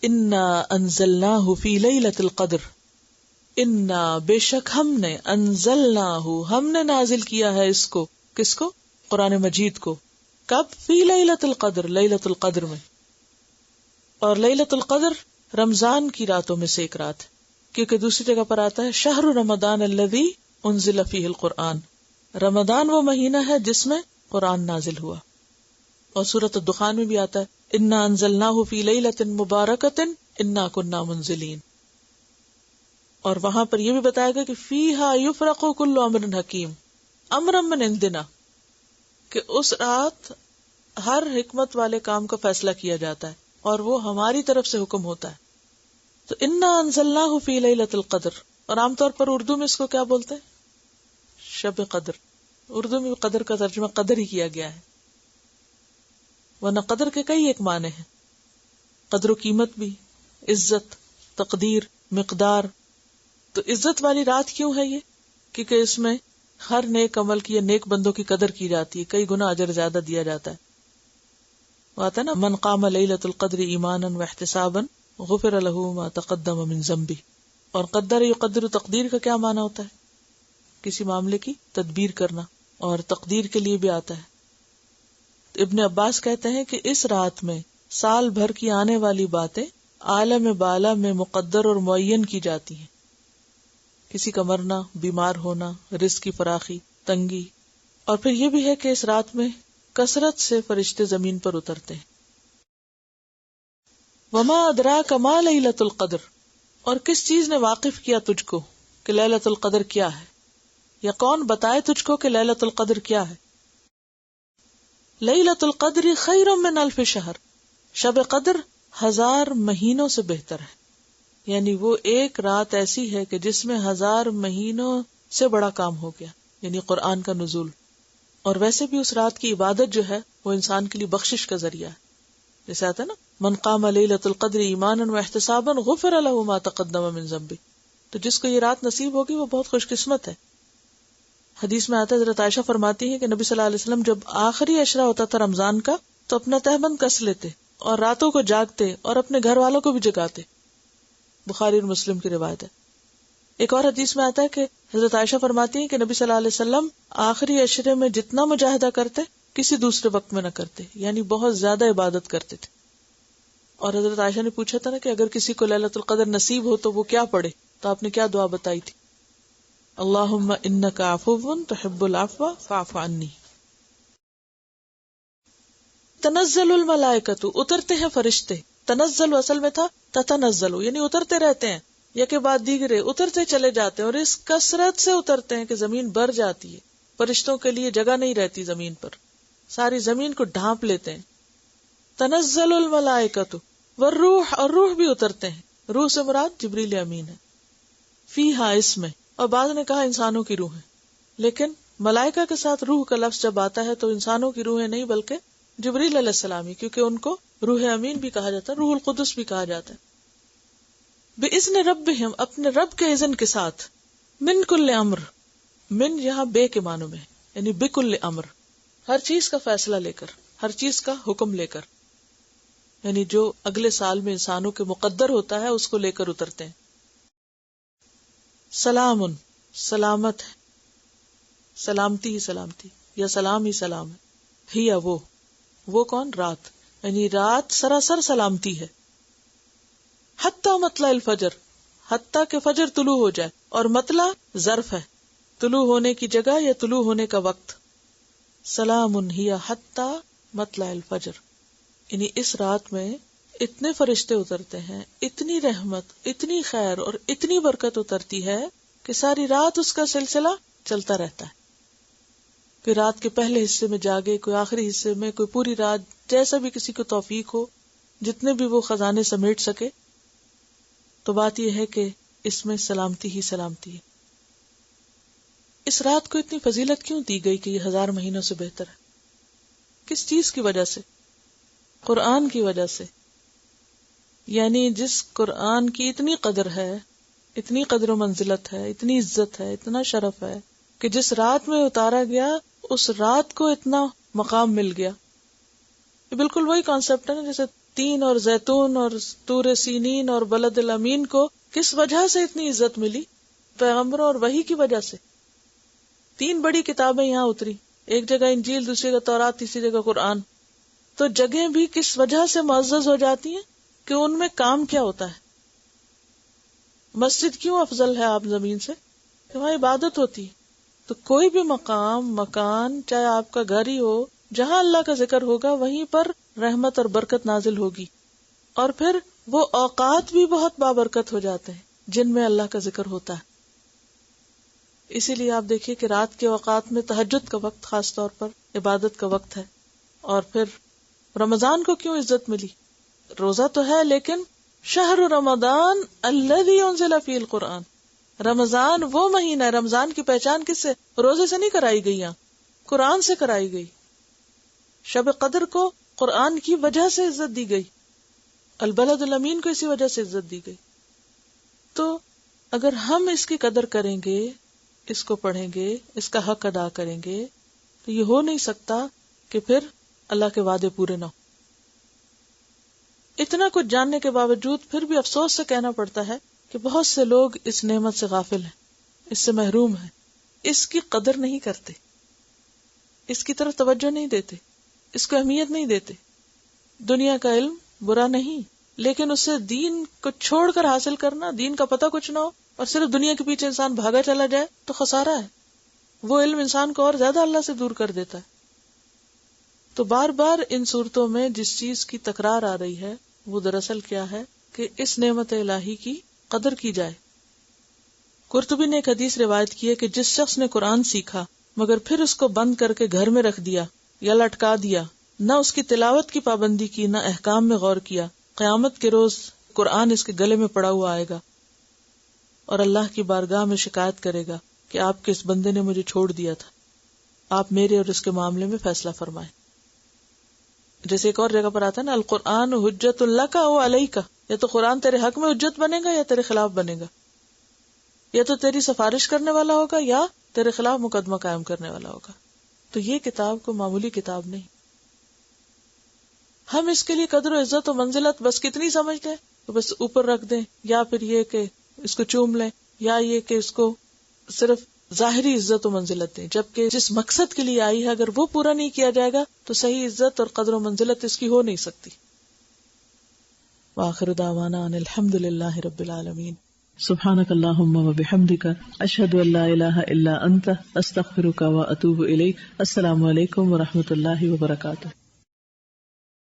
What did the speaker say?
انا انزلناہ فی لیلۃ القدر، انا بے شک ہم نے، انزلناہ ہم نے نازل کیا ہے اس کو، کس کو؟ قرآن مجید کو. کب؟ فی لیلۃ القدر، لیلۃ القدر میں. اور لیلۃ القدر رمضان کی راتوں میں سے ایک رات ہے، کیونکہ دوسری جگہ پر آتا ہے شہر رمضان الذی انزل فیہ القرآن، رمضان وہ مہینہ ہے جس میں قرآن نازل ہوا. اور سورۃ الدخان میں بھی آتا ہے انا انزلناہ فی لیلۃ مبارکۃ انا کنا منزلین. اور وہاں پر یہ بھی بتایا گیا کہ فیہا یفرق کل امر حکیم امرا من عندنا، کہ اس رات ہر حکمت والے کام کا فیصلہ کیا جاتا ہے اور وہ ہماری طرف سے حکم ہوتا ہے. تو انا انزلناہ فی لیلۃ القدر، اور عام طور پر اردو میں اس کو کیا بولتے ہیں؟ شب قدر. اردو میں قدر کا ترجمہ قدر ہی کیا گیا ہے، ورنہ قدر کے کئی ایک معنی ہیں. قدر و قیمت بھی، عزت، تقدیر، مقدار. تو عزت والی رات کیوں ہے یہ؟ کیونکہ اس میں ہر نیک عمل کی یا نیک بندوں کی قدر کی جاتی ہے، کئی گنا اجر زیادہ دیا جاتا ہے. وہ آتا ہے نا من قام لیلۃ القدر ایمانا واحتسابا غفر له ما تقدم من ذنبه. اور قدر یقدر تقدیر کا کیا معنی ہوتا ہے؟ کسی معاملے کی تدبیر کرنا، اور تقدیر کے لیے بھی آتا ہے. ابن عباس کہتے ہیں کہ اس رات میں سال بھر کی آنے والی باتیں عالم بالا میں مقدر اور معین کی جاتی ہیں. کسی کا مرنا، بیمار ہونا، رزق کی فراخی، تنگی. اور پھر یہ بھی ہے کہ اس رات میں کثرت سے فرشتے زمین پر اترتے ہیں. وما ادراک ما لیلۃ القدر، اور کس چیز نے واقف کیا تجھ کو کہ لیلۃ القدر کیا ہے، یا کون بتائے تجھ کو کہ لیلۃ القدر کیا ہے؟ لیلۃ القدر خیر من الف شہر، شب قدر 1000 مہینوں سے بہتر ہے. یعنی وہ ایک رات ایسی ہے کہ جس میں 1000 مہینوں سے بڑا کام ہو گیا، یعنی قرآن کا نزول. اور ویسے بھی اس رات کی عبادت جو ہے وہ انسان کے لیے بخشش کا ذریعہ ہے. جیسے آتا ہے نا من قام لیلۃ القدر ایمانا واحتسابا غفر له ما تقدم من ذنبه. تو جس کو یہ رات نصیب ہوگی وہ بہت خوش قسمت ہے. حدیث میں آتا ہے حضرت عائشہ فرماتی ہیں کہ نبی صلی اللہ علیہ وسلم جب آخری عشرہ ہوتا تھا رمضان کا تو اپنا تہبند کس لیتے اور راتوں کو جاگتے اور اپنے گھر والوں کو بھی جگاتے. بخاری اور مسلم کی روایت ہے. ایک اور حدیث میں آتا ہے کہ حضرت عائشہ فرماتی ہیں کہ نبی صلی اللہ علیہ وسلم آخری عشرے میں جتنا مجاہدہ کرتے کسی دوسرے وقت میں نہ کرتے، یعنی بہت زیادہ عبادت کرتے تھے. اور حضرت عائشہ نے پوچھا تھا نا کہ اگر کسی کو لیلۃ القدر نصیب ہو تو وہ کیا پڑھے، تو آپ نے کیا دعا بتائی تھی؟ اللہم انک عفو تحب العفو فاعف عنی. تنزل الملائکۃ، اترتے ہیں فرشتے. تنزل اصل میں تھا تتنزل، یعنی اترتے رہتے ہیں، یکے بعد دیگرے اترتے چلے جاتے ہیں، اور اس کثرت سے اترتے ہیں کہ زمین بھر جاتی ہے. فرشتوں کے لیے جگہ نہیں رہتی زمین پر، ساری زمین کو ڈھانپ لیتے ہیں. تنزل الملائکۃ والروح، اور روح بھی اترتے ہیں. روح سے مراد جبریل امین ہے. فیہا، اس میں. اور بعض نے کہا انسانوں کی روح ہے، لیکن ملائکہ کے ساتھ روح کا لفظ جب آتا ہے تو انسانوں کی روحیں نہیں بلکہ جبریل علیہ السلام ہی، کیونکہ ان کو روح امین بھی کہا جاتا ہے، روح القدس بھی کہا جاتا ہے. بِإِذْنِ رَبِّهِمْ، اپنے رب کے اذن کے ساتھ. من کل امر، من یہاں بے کے معنوں میں، یعنی بکل امر، ہر چیز کا فیصلہ لے کر، ہر چیز کا حکم لے کر، یعنی جو اگلے سال میں انسانوں کے مقدر ہوتا ہے اس کو لے کر اترتے ہیں. سلام، سلامت ہے، سلامتی ہی سلامتی، یا سلام ہی سلام ہے. ہی وہ کون؟ رات، یعنی رات سراسر سلامتی ہے. حتی مطلع الفجر، حتی کہ فجر طلوع ہو جائے. اور مطلع ظرف ہے، طلوع ہونے کی جگہ یا طلوع ہونے کا وقت. سلام ہی حتی مطلع الفجر، یعنی اس رات میں اتنے فرشتے اترتے ہیں، اتنی رحمت، اتنی خیر اور اتنی برکت اترتی ہے کہ ساری رات اس کا سلسلہ چلتا رہتا ہے. کوئی رات کے پہلے حصے میں جاگے، کوئی آخری حصے میں، کوئی پوری رات، جیسا بھی کسی کو توفیق ہو، جتنے بھی وہ خزانے سمیٹ سکے. تو بات یہ ہے کہ اس میں سلامتی ہی سلامتی ہے. اس رات کو اتنی فضیلت کیوں دی گئی کہ یہ 1000 مہینوں سے بہتر ہے؟ کس چیز کی وجہ سے؟ قرآن کی وجہ سے. یعنی جس قرآن کی اتنی قدر ہے، اتنی قدر و منزلت ہے، اتنی عزت ہے، اتنا شرف ہے کہ جس رات میں اتارا گیا اس رات کو اتنا مقام مل گیا. یہ بالکل وہی کانسیپٹ ہے نا، جیسے تین اور زیتون اور طور سینین اور بلد الامین کو کس وجہ سے اتنی عزت ملی؟ پیغمبروں اور وحی کی وجہ سے. 3 بڑی کتابیں یہاں اتری، ایک جگہ انجیل، دوسری جگہ تورات، تیسری جگہ قرآن. تو جگہیں بھی کس وجہ سے معزز ہو جاتی ہیں کہ ان میں کام کیا ہوتا ہے. مسجد کیوں افضل ہے آپ زمین سے؟ کہ وہاں عبادت ہوتی. تو کوئی بھی مقام، مکان، چاہے آپ کا گھر ہی ہو، جہاں اللہ کا ذکر ہوگا وہیں پر رحمت اور برکت نازل ہوگی. اور پھر وہ اوقات بھی بہت بابرکت ہو جاتے ہیں جن میں اللہ کا ذکر ہوتا ہے. اسی لیے آپ دیکھیے کہ رات کے اوقات میں تہجد کا وقت خاص طور پر عبادت کا وقت ہے. اور پھر رمضان کو کیوں عزت ملی؟ روزہ تو ہے لیکن شہر رمضان الذی انزل فیہ القرآن، رمضان وہ مہینہ ہے. رمضان کی پہچان کس سے؟ روزے سے نہیں کرائی گئی، یہاں قرآن سے کرائی گئی. شب قدر کو قرآن کی وجہ سے عزت دی گئی، البلد الامین کو اسی وجہ سے عزت دی گئی. تو اگر ہم اس کی قدر کریں گے، اس کو پڑھیں گے، اس کا حق ادا کریں گے، تو یہ ہو نہیں سکتا کہ پھر اللہ کے وعدے پورے نہ ہو. اتنا کچھ جاننے کے باوجود پھر بھی افسوس سے کہنا پڑتا ہے کہ بہت سے لوگ اس نعمت سے غافل ہیں، اس سے محروم ہیں، اس کی قدر نہیں کرتے، اس کی طرف توجہ نہیں دیتے، اس کو اہمیت نہیں دیتے. دنیا کا علم برا نہیں، لیکن اسے دین کو چھوڑ کر حاصل کرنا، دین کا پتہ کچھ نہ ہو اور صرف دنیا کے پیچھے انسان بھاگا چلا جائے تو خسارہ ہے. وہ علم انسان کو اور زیادہ اللہ سے دور کر دیتا ہے. تو بار بار ان صورتوں میں جس چیز کی تکرار آ رہی ہے وہ دراصل کیا ہے کہ اس نعمت الہی کی قدر کی جائے. قرطبی نے ایک حدیث روایت کی ہے کہ جس شخص نے قرآن سیکھا مگر پھر اس کو بند کر کے گھر میں رکھ دیا یا لٹکا دیا، نہ اس کی تلاوت کی پابندی کی، نہ احکام میں غور کیا، قیامت کے روز قرآن اس کے گلے میں پڑا ہوا آئے گا اور اللہ کی بارگاہ میں شکایت کرے گا کہ آپ کے اس بندے نے مجھے چھوڑ دیا تھا، آپ میرے اور اس کے معاملے میں فیصلہ فرمائیں. جیسے ایک اور جگہ پر آتا ہے نا، القرآن حجت لک او علیک، یا تو قرآن تیرے حق میں حجت بنے گا یا تیرے خلاف بنے گا، یا تو تیری سفارش کرنے والا ہوگا یا تیرے خلاف مقدمہ قائم کرنے والا ہوگا. تو یہ کتاب کو معمولی کتاب نہیں. ہم اس کے لیے قدر و عزت و منزلت بس کتنی سمجھتے ہیں تو بس اوپر رکھ دیں، یا پھر یہ کہ اس کو چوم لیں، یا یہ کہ اس کو صرف ظاہری عزت و منزلت دیں، جبکہ جس مقصد کے لیے آئی ہے اگر وہ پورا نہیں کیا جائے گا تو صحیح عزت اور قدر و منزلت اس کی ہو نہیں سکتی. وآخر دعوانا ان الحمد للہ رب العالمین. سبحانک اللہم وبحمدک، اشہد ان لا الہ الا انت، استغفرک واتوب الیک. السلام علیکم ورحمۃ اللہ وبرکاتہ.